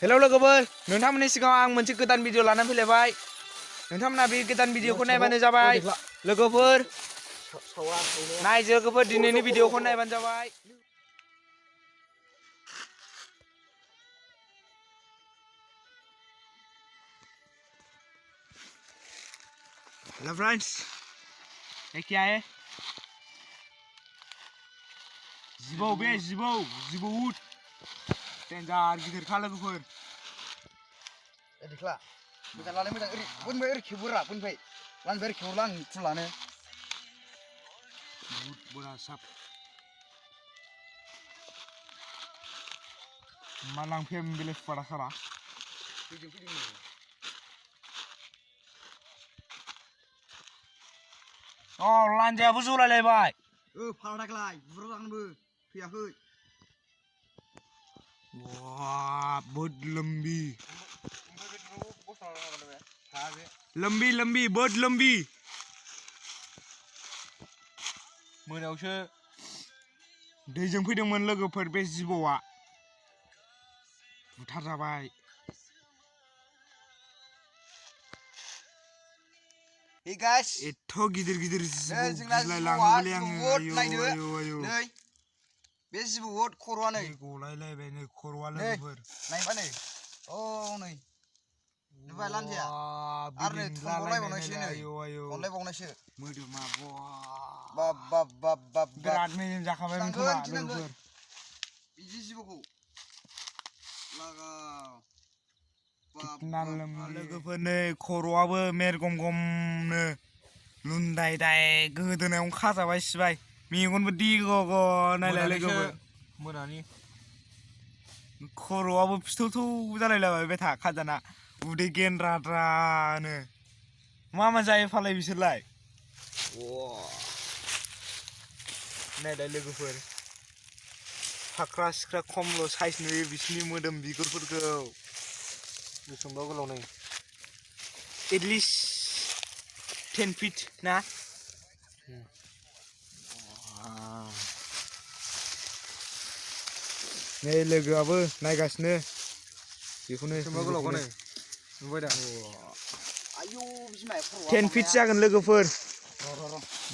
Hello लोगोफोर नोंथांमोननि सिगाङाव आं मोनसे गोदान भिडिअ लानानै फैलायबाय नोंथांमोना बे गोदान भिडिअखौ नायबानो जाबाय लोगोफोर लोगोफोर दिनैनि भिडिअखौ नायबानो जाबाय हेलो फ्रेंड्स ये क्या है जिबौ बे जिबौ उठ डेन्जार गिदिर खा लोगोफोर दिखला मोजां लानो मोजां ओरै खेबोरा बननिफ्राय लानबाय ओरै खेबोला आं खुलानो बहुत बड़ा साप मालां फेम बिलेज पाड़ा सारा अ लान्जायाबो जलायलायबाय फालदाखलाय बुरजांबो फैयाखै वाह बहुत लंबी बहुत लंबी मोनायावसो दैजों फैदोंमोन लोगोफोर बे जिबौआ बुथार जाबाय Hey guys, एथ' गिदिर जिबौ जोंना गिलायलाङोलै जिबौआ आङो आयौ नै बे जिबौआ खर'आ नै गलायलायबाय नै खर'आ लोगोफोर नायबा नै नै नुबाय लान्जाया आरो नै थनबावलायबावनायसो नै अनलायबावनायसो मोदोमा बाब बिराद मेजेम जाखाबाय खोमा लोगोफोर बिदि जिबौखौ लागाव लोगोफोर नै खर'आबो मेरगमनो लुन्दाय दाय गोदोनायावनो खाजाबाय सिबाय मेगनबो दिग' नायलाय लोगोफोर मोनानि खर'आबो फिथौ जालायलाबाय बे खाजाना उदै गेन्द्राद्रानो मा जायो फालाय बिसोरलाय नायलाय लोगोफोर फाख्रा सिख्रा खमल' साइज नुयो बिसोरनि मोदोम बिगुरफोरखौ बेसेबांबा गोलाव नै एटलिस्ट 10 feet ना नै लोगोआबो नायगासिनो बेखौनो गोलाव नै नुबाय दा 10 feet जागोन लोगोफोर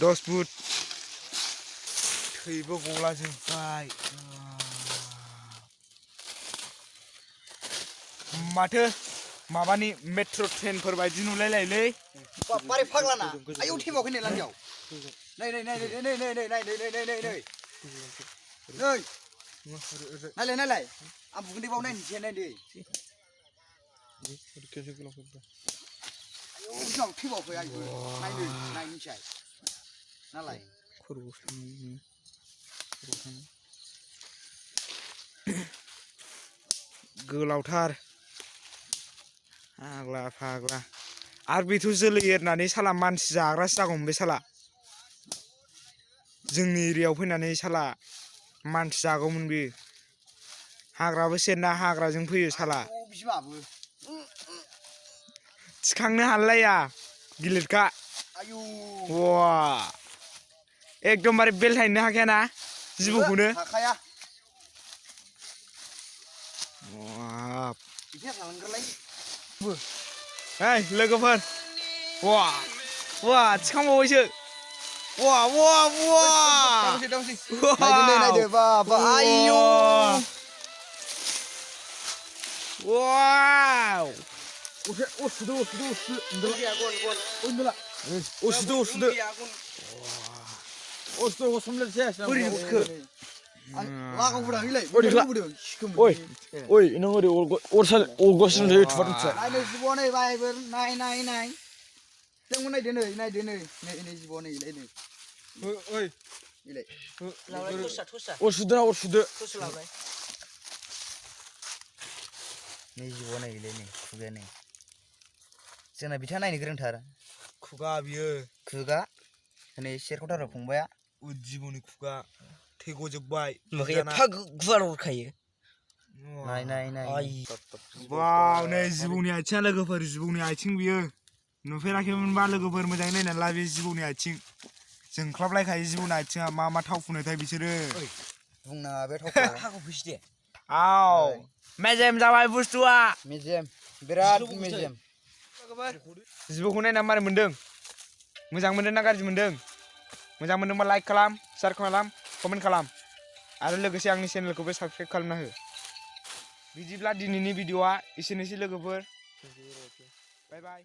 10 फुट थैबो गलाजोब्बाय माथो माबानि मेट्र' ट्रेनफोर बायदि नुलायलायलै बारे फाग्लाना आयौ थेबावखै नै लान्जायाव नै नायलाय आं बुगुन्दैबाव नायनोसै नायदो आयौ थेबावखै आयौ नायनोसै नालाय गोलावथार फाग्ला आरो बेथ' जोलै एरनानै साला मानसि जाग्रासो जागौमोन बे साला जोंनि एरियायाव फैनानै साला मानसि जागौमोन बे हाग्राबो सेरना हाग्राजों फैयो साला थिखांनो हालाया गिलिरखा वा एकदमबारे बेलथायनो हाखायाना जिबौखौनो हाखाया hey लोगोफोर वा थिखांबावबायसो नायदो बाबा आयौ वाव सुदो Oi, nang ada orgasan dari tempat itu. Naik Jibow nih, baik naik. Tengok naik deh, ini Jibow nih, ini. Oi, ini. Sudah. Ini Jibow nih, ini, kuga nih. Jangan bicara naik gereng thar. खुगा बियो खुगा ini share kotor फंबाया जिबौनि खुगा थैग'जोबबाय makanya pak guar orkayo नाय वाव नै जिबौनि आथिङा लोगोफोर जिबौनि आथिं बियो नुफेराखैमोनबा लोगोफोर मोजाङै नायनानै ला बे जिबौनि आथिं जोंख्लाबलायखायो जिबौनि आथिङा मा थाव फुनोथाय बिसोरो बुंनाङा बे थावखौ हाखौ फुसि दे Aw, mejem जाबाय बुस्थुआ मेजेम बिराद मेजेम जिबौखौ नायना मारै मोनदों मोजां मोनदों ना गाज्रि मोनदों मोजां मोनदोंबा लाइक खालाम शेयार खालाम कमेन्ट खालाम आरो लोगोसे आंनि चेनेलखौबो साबस्क्राइब खालामना हो बिदिब्ला दिनैनि भिडिअआ एसेनोसै लोगोफोर बाय बाय